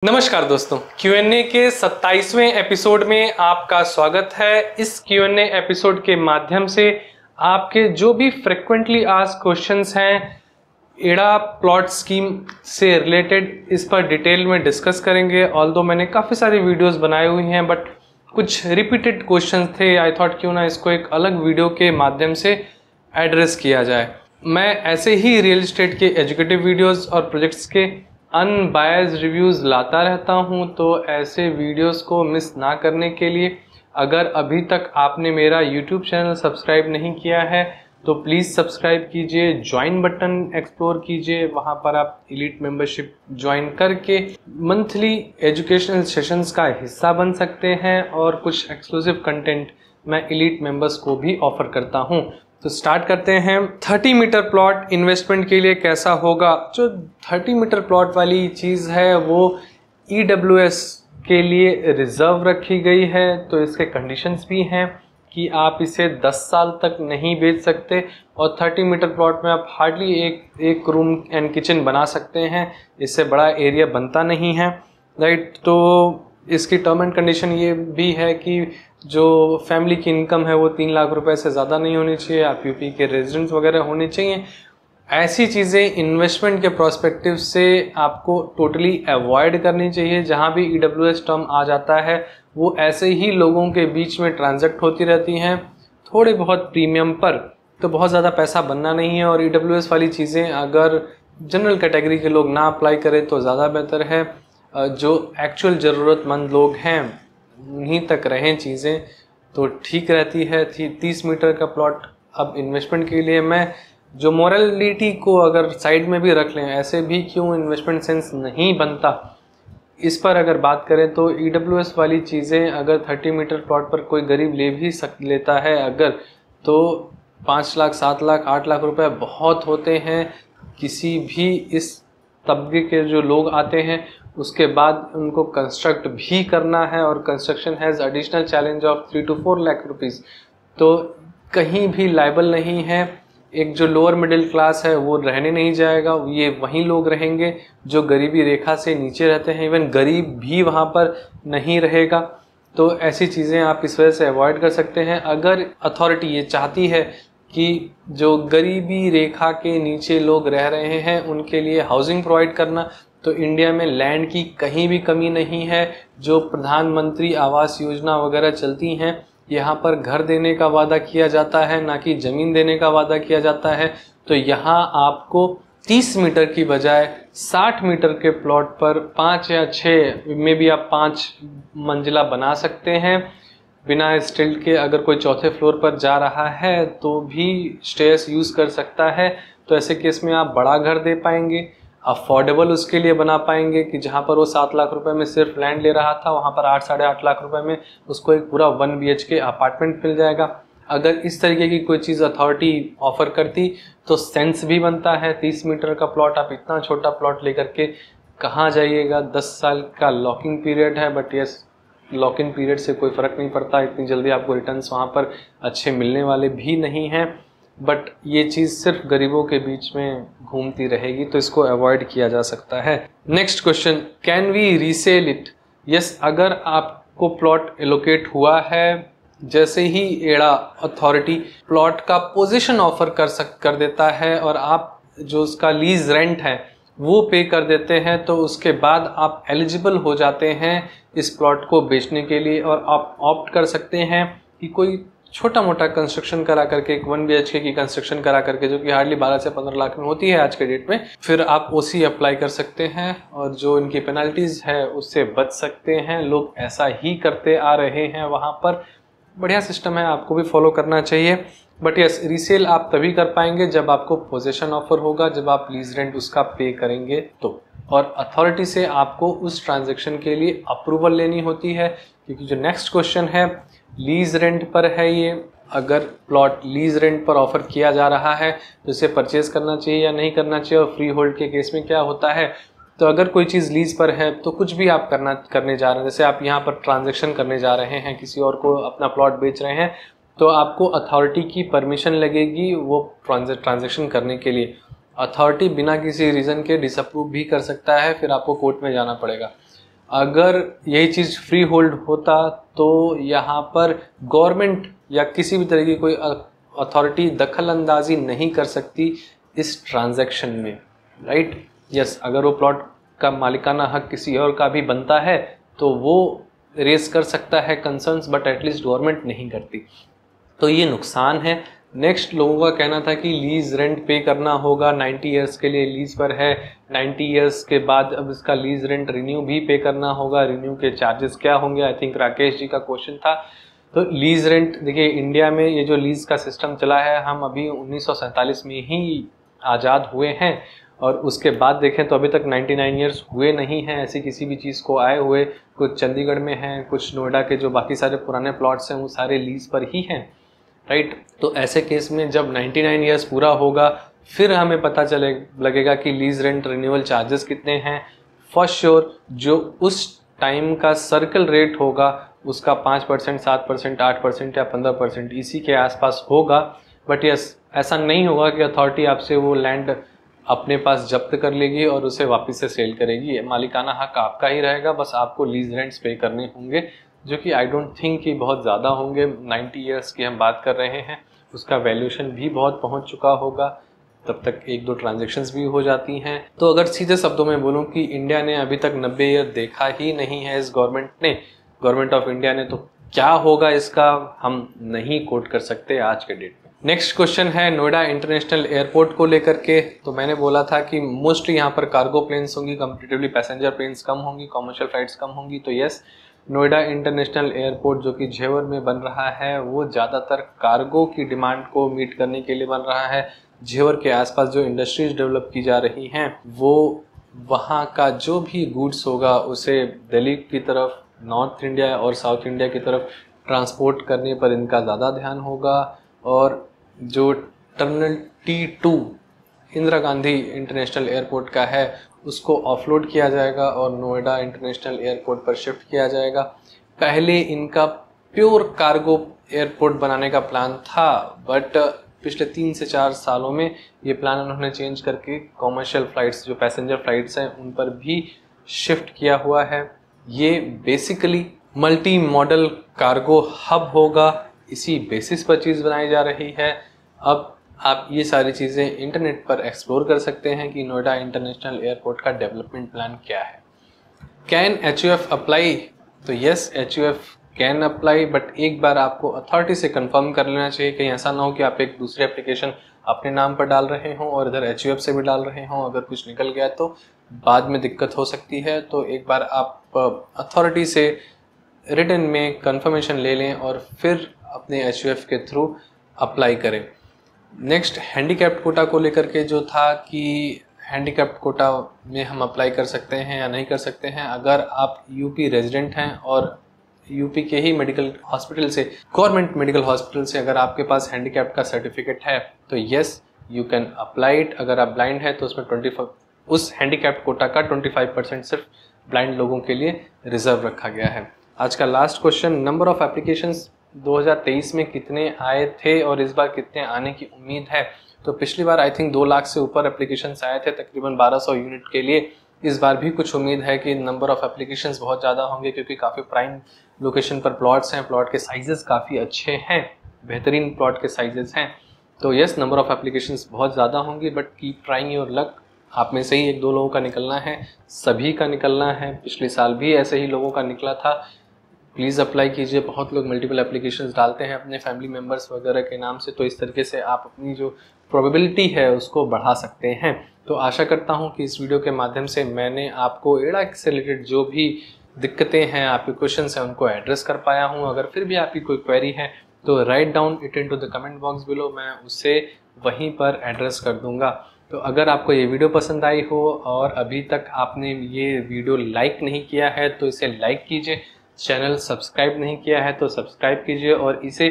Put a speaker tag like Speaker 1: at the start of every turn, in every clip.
Speaker 1: नमस्कार दोस्तों, Q&A के 27वें एपिसोड में आपका स्वागत है। इस Q&A एपिसोड के माध्यम से आपके जो भी फ्रिक्वेंटली आस्क्ड क्वेश्चंस हैं एड़ा प्लॉट स्कीम से रिलेटेड, इस पर डिटेल में डिस्कस करेंगे। ऑल्दो मैंने काफ़ी सारी वीडियोस बनाई हुई हैं बट कुछ रिपीटेड क्वेश्चंस थे। आई थॉट क्यों ना इसको एक अलग वीडियो के माध्यम से एड्रेस किया जाए। मैं ऐसे ही रियल एस्टेट के एजुकेटिव वीडियोस और प्रोजेक्ट्स के अनबायस्ड रिव्यूज़ लाता रहता हूं, तो ऐसे वीडियोस को मिस ना करने के लिए अगर अभी तक आपने मेरा YouTube चैनल सब्सक्राइब नहीं किया है तो प्लीज़ सब्सक्राइब कीजिए, ज्वाइन बटन एक्सप्लोर कीजिए। वहां पर आप एलीट मेंबरशिप ज्वाइन करके मंथली एजुकेशनल सेशंस का हिस्सा बन सकते हैं और कुछ एक्सक्लूसिव कंटेंट मैं एलीट मेंबर्स को भी ऑफर करता हूं। तो स्टार्ट करते हैं। 30 मीटर प्लॉट इन्वेस्टमेंट के लिए कैसा होगा? जो 30 मीटर प्लॉट वाली चीज़ है वो EWS के लिए रिजर्व रखी गई है, तो इसके कंडीशंस भी हैं कि आप इसे 10 साल तक नहीं बेच सकते और 30 मीटर प्लॉट में आप हार्डली एक रूम एंड किचन बना सकते हैं, इससे बड़ा एरिया बनता नहीं है, राइट। तो इसकी टर्म एंड कंडीशन ये भी है कि जो फैमिली की इनकम है वो 3 लाख रुपए से ज़्यादा नहीं होनी चाहिए, आप यूपी के रेजिडेंट्स वगैरह होने चाहिए। ऐसी चीज़ें इन्वेस्टमेंट के प्रोस्पेक्टिव से आपको टोटली अवॉइड करनी चाहिए। जहाँ भी EWS टर्म आ जाता है वो ऐसे ही लोगों के बीच में ट्रांजैक्ट होती रहती हैं थोड़े बहुत प्रीमियम पर, तो बहुत ज़्यादा पैसा बनना नहीं है। और EWS वाली चीज़ें अगर जनरल कैटेगरी के लोग ना अप्लाई करें तो ज़्यादा बेहतर है। जो एक्चुअल ज़रूरतमंद लोग हैं उन्हीं तक रहें चीज़ें, तो ठीक रहती है। 30 मीटर का प्लॉट अब इन्वेस्टमेंट के लिए मैं जो मोरालिटी को अगर साइड में भी रख लें, ऐसे भी क्यों इन्वेस्टमेंट सेंस नहीं बनता, इस पर अगर बात करें तो EWS वाली चीज़ें अगर 30 मीटर प्लॉट पर कोई गरीब ले भी लेता है अगर, तो 5 लाख 7 लाख 8 लाख रुपए बहुत होते हैं। किसी भी इस तबके के जो लोग आते हैं उसके बाद उनको कंस्ट्रक्ट भी करना है और construction has additional challenge of 3 to 4 lakh rupees, तो कहीं भी लायबल नहीं है। एक जो लोअर मिडिल क्लास है वो रहने नहीं जाएगा, ये वहीं लोग रहेंगे जो गरीबी रेखा से नीचे रहते हैं। इवन गरीब भी वहाँ पर नहीं रहेगा। तो ऐसी चीज़ें आप इस वजह से अवॉइड कर सकते हैं। अगर अथॉरिटी ये चाहती है कि जो गरीबी रेखा के नीचे लोग रह रहे हैं उनके लिए हाउसिंग प्रोवाइड करना, तो इंडिया में लैंड की कहीं भी कमी नहीं है। जो प्रधानमंत्री आवास योजना वगैरह चलती हैं, यहाँ पर घर देने का वादा किया जाता है, ना कि ज़मीन देने का वादा किया जाता है। तो यहाँ आपको 30 मीटर की बजाय 60 मीटर के प्लॉट पर 5 या 6 में भी आप 5 मंजिला बना सकते हैं बिना स्टिल्ट के। अगर कोई चौथे फ्लोर पर जा रहा है तो भी स्टेयर्स यूज़ कर सकता है। तो ऐसे केस में आप बड़ा घर दे पाएंगे, अफोर्डेबल उसके लिए बना पाएंगे कि जहाँ पर वो 7 लाख रुपए में सिर्फ लैंड ले रहा था वहाँ पर 8 साढ़े 8 लाख रुपए में उसको एक पूरा 1 BHK अपार्टमेंट मिल जाएगा। अगर इस तरीके की कोई चीज़ अथॉरिटी ऑफर करती तो सेंस भी बनता है। 30 मीटर का प्लॉट, आप इतना छोटा प्लॉट लेकर के कहाँ जाइएगा? 10 साल का लॉकिंग पीरियड है, but yes, lock in period से कोई फ़र्क नहीं पड़ता, इतनी जल्दी आपको रिटर्न्स वहाँ पर अच्छे मिलने वाले भी नहीं हैं। बट ये चीज़ सिर्फ गरीबों के बीच में घूमती रहेगी, तो इसको अवॉइड किया जा सकता है। Next question, can we resell it? Yes, अगर आपको प्लॉट एलोकेट हुआ है, जैसे ही एड़ा अथॉरिटी प्लॉट का पोजीशन ऑफर कर देता है और आप जो उसका लीज रेंट है वो पे कर देते हैं, तो उसके बाद आप एलिजिबल हो जाते हैं इस प्लॉट को बेचने के लिए और आप ऑप्ट कर सकते हैं कि कोई छोटा मोटा कंस्ट्रक्शन करा करके, एक 1 BHK की कंस्ट्रक्शन करा करके, जो कि हार्डली 12 से 15 लाख में होती है आज के डेट में, फिर आप OC अप्लाई कर सकते हैं और जो इनकी पेनल्टीज है उससे बच सकते हैं। लोग ऐसा ही करते आ रहे हैं वहाँ पर। बढ़िया सिस्टम है, आपको भी फॉलो करना चाहिए। बट यस, रीसेल आप तभी कर पाएंगे जब आपको पोजेशन ऑफर होगा, जब आप लीज रेंट उसका पे करेंगे तो। और अथॉरिटी से आपको उस ट्रांजेक्शन के लिए अप्रूवल लेनी होती है, क्योंकि जो नेक्स्ट क्वेश्चन है लीज रेंट पर है। ये अगर प्लॉट लीज रेंट पर ऑफर किया जा रहा है तो इसे परचेज करना चाहिए या नहीं करना चाहिए, और फ्री होल्ड के केस में क्या होता है। तो अगर कोई चीज़ लीज पर है तो कुछ भी आप करने जा रहे हैं, जैसे आप यहाँ पर ट्रांजेक्शन करने जा रहे हैं, किसी और को अपना प्लॉट बेच रहे हैं, तो आपको अथॉरिटी की परमिशन लगेगी वो ट्रांजेक्शन करने के लिए। अथॉरिटी बिना किसी रीज़न के डिसअप्रूव भी कर सकता है, फिर आपको कोर्ट में जाना पड़ेगा। अगर यही चीज़ फ्री होल्ड होता तो यहाँ पर गवर्नमेंट या किसी भी तरह की कोई अथॉरिटी दखल अंदाजी नहीं कर सकती इस ट्रांजैक्शन में, राइट। यस, अगर वो प्लॉट का मालिकाना हक किसी और का भी बनता है तो वो रेज कर सकता है कंसर्न्स, बट एटलीस्ट गवर्नमेंट नहीं करती, तो ये नुकसान है। नेक्स्ट, लोगों का कहना था कि लीज रेंट पे करना होगा, 90 ईयर्स के लिए लीज पर है, 90 ईयर्स के बाद अब इसका लीज रेंट रिन्यू भी पे करना होगा, रिन्यू के चार्जेस क्या होंगे, आई थिंक राकेश जी का क्वेश्चन था। तो लीज रेंट, देखिए इंडिया में ये जो लीज का सिस्टम चला है, हम अभी 1947 में ही आज़ाद हुए हैं और उसके बाद देखें तो अभी तक 99 ईयर्स हुए नहीं हैं ऐसी किसी भी चीज़ को आए हुए। कुछ चंडीगढ़ में हैं, कुछ नोएडा के जो बाकी सारे पुराने प्लॉट्स हैं वो सारे लीज पर ही हैं, राइट। तो ऐसे केस में जब 99 ईयर्स पूरा होगा फिर हमें पता लगेगा कि लीज रेंट रिन्यूअल चार्जेस कितने हैं। फॉर श्योर जो उस टाइम का सर्कल रेट होगा उसका 5%, 7%, 8% या 15% इसी के आसपास होगा। बट यस, ऐसा नहीं होगा कि अथॉरिटी आपसे वो लैंड अपने पास जब्त कर लेगी और उसे वापस से सेल करेगी। मालिकाना हक आपका ही रहेगा, बस आपको लीज रेंट्स पे करने होंगे, जो कि आई डोंट थिंक कि बहुत ज़्यादा होंगे। 90 ईयर्स की हम बात कर रहे हैं, उसका वैल्यूएशन भी बहुत पहुंच चुका होगा, तब तक 1-2 ट्रांजेक्शन्स भी हो जाती हैं। तो अगर सीधे शब्दों में बोलूं कि इंडिया ने अभी तक 90 ईयर देखा ही नहीं है इस गवर्नमेंट ऑफ इंडिया ने, तो क्या होगा इसका हम नहीं कोट कर सकते आज के डेट में। नेक्स्ट क्वेश्चन है नोएडा इंटरनेशनल एयरपोर्ट को लेकर के। तो मैंने बोला था कि मोस्टली यहाँ पर कार्गो प्लेन्स होंगी, कंपेरेटिवली पैसेंजर प्लेन्स कम होंगी, कॉमर्शियल फ्लाइट्स कम होंगी। तो यस, नोएडा इंटरनेशनल एयरपोर्ट जो कि झेवर में बन रहा है वो ज़्यादातर कार्गो की डिमांड को मीट करने के लिए बन रहा है। झेवर के आसपास जो इंडस्ट्रीज डेवलप की जा रही हैं वो वहाँ का जो भी गुड्स होगा उसे दिल्ली की तरफ, नॉर्थ इंडिया और साउथ इंडिया की तरफ ट्रांसपोर्ट करने पर इनका ज़्यादा ध्यान होगा। और जो terminal T2 Indira Gandhi international airport का है उसको ऑफलोड किया जाएगा और नोएडा इंटरनेशनल एयरपोर्ट पर शिफ्ट किया जाएगा। पहले इनका प्योर कार्गो एयरपोर्ट बनाने का प्लान था, बट पिछले 3 से 4 सालों में ये प्लान उन्होंने चेंज करके कॉमर्शियल फ्लाइट्स, जो पैसेंजर फ्लाइट्स हैं, उन पर भी शिफ्ट किया हुआ है। ये basically multi modal cargo hub होगा, इसी बेसिस पर चीज़ बनाई जा रही है। अब आप ये सारी चीज़ें इंटरनेट पर एक्सप्लोर कर सकते हैं कि नोएडा इंटरनेशनल एयरपोर्ट का डेवलपमेंट प्लान क्या है। Can HUF apply? तो yes, HUF can apply, but एक बार आपको अथॉरिटी से कंफर्म कर लेना चाहिए। कहीं ऐसा ना हो कि आप एक दूसरे एप्लीकेशन अपने नाम पर डाल रहे हों और इधर HUF से भी डाल रहे हों, अगर कुछ निकल गया तो बाद में दिक्कत हो सकती है। तो एक बार आप अथॉरिटी से रिटन में कंफर्मेशन ले लें और फिर अपने HUF के थ्रू अप्लाई करें। नेक्स्ट, हैंडीकैप्ड कोटा को लेकर के जो था कि हैंडीकैप्ड कोटा में हम अप्लाई कर सकते हैं या नहीं कर सकते हैं। अगर आप यूपी रेजिडेंट हैं और यूपी के ही मेडिकल हॉस्पिटल से, गवर्नमेंट मेडिकल हॉस्पिटल से अगर आपके पास हैंडीकैप्ड का सर्टिफिकेट है तो yes, you can apply it. अगर आप ब्लाइंड है तो उसमें उस हैंडीकैप्ड कोटा का 25% सिर्फ ब्लाइंड लोगों के लिए रिजर्व रखा गया है। आज का last question, number of applications 2023 में कितने आए थे और इस बार कितने आने की उम्मीद है? तो पिछली बार आई थिंक 2 लाख से ऊपर एप्लीकेशंस आए थे, तकरीबन 1200 यूनिट के लिए। इस बार भी कुछ उम्मीद है कि नंबर ऑफ एप्लीकेशंस बहुत ज़्यादा होंगे, क्योंकि काफ़ी प्राइम लोकेशन पर प्लॉट्स हैं, प्लॉट के साइजेस काफ़ी अच्छे हैं, बेहतरीन प्लॉट के साइजेस हैं। तो यस, नंबर ऑफ एप्लीकेशंस बहुत ज़्यादा होंगी, but keep trying your luck. आप में से ही 1-2 लोगों का निकलना है, सभी का निकलना है। पिछले साल भी ऐसे ही लोगों का निकला था। प्लीज़ अप्लाई कीजिए। बहुत लोग मल्टीपल एप्लीकेशंस डालते हैं अपने फैमिली मेम्बर्स वगैरह के नाम से, तो इस तरीके से आप अपनी जो प्रोबेबिलिटी है उसको बढ़ा सकते हैं। तो आशा करता हूं कि इस वीडियो के माध्यम से मैंने आपको एड़ा से रिलेटेड जो भी दिक्कतें हैं, आपके क्वेश्चंस हैं, उनको एड्रेस कर पाया हूं। अगर फिर भी आपकी कोई क्वेरी है तो write down it into the comment box below, मैं उसे वहीं पर एड्रेस कर दूंगा। तो अगर आपको ये वीडियो पसंद आई हो और अभी तक आपने ये वीडियो लाइक नहीं किया है तो इसे लाइक कीजिए, चैनल सब्सक्राइब नहीं किया है तो सब्सक्राइब कीजिए और इसे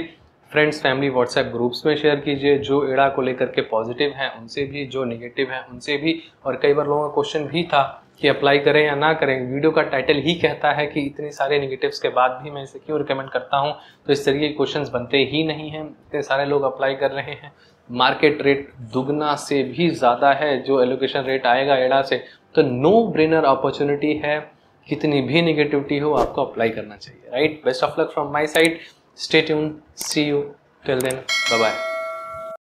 Speaker 1: फ्रेंड्स, फैमिली, व्हाट्सएप ग्रुप्स में शेयर कीजिए। जो एड़ा को लेकर के पॉजिटिव हैं उनसे भी, जो नेगेटिव हैं उनसे भी। और कई बार लोगों का क्वेश्चन भी था कि अप्लाई करें या ना करें। वीडियो का टाइटल ही कहता है कि इतने सारे नेगेटिव्स के बाद भी मैं इसे क्यों रिकमेंड करता हूं। तो इस तरीके के क्वेश्चंस बनते ही नहीं हैं, इतने सारे लोग अप्लाई कर रहे हैं। मार्केट रेट दुगना से भी ज़्यादा है जो एलोकेशन रेट आएगा एड़ा से, तो नो ब्रेनर अपॉर्चुनिटी है कितनी भी निगेटिविटी हो आपको अप्लाई करना चाहिए, right. Best of luck from my side, stay tuned, see you till then, bye bye.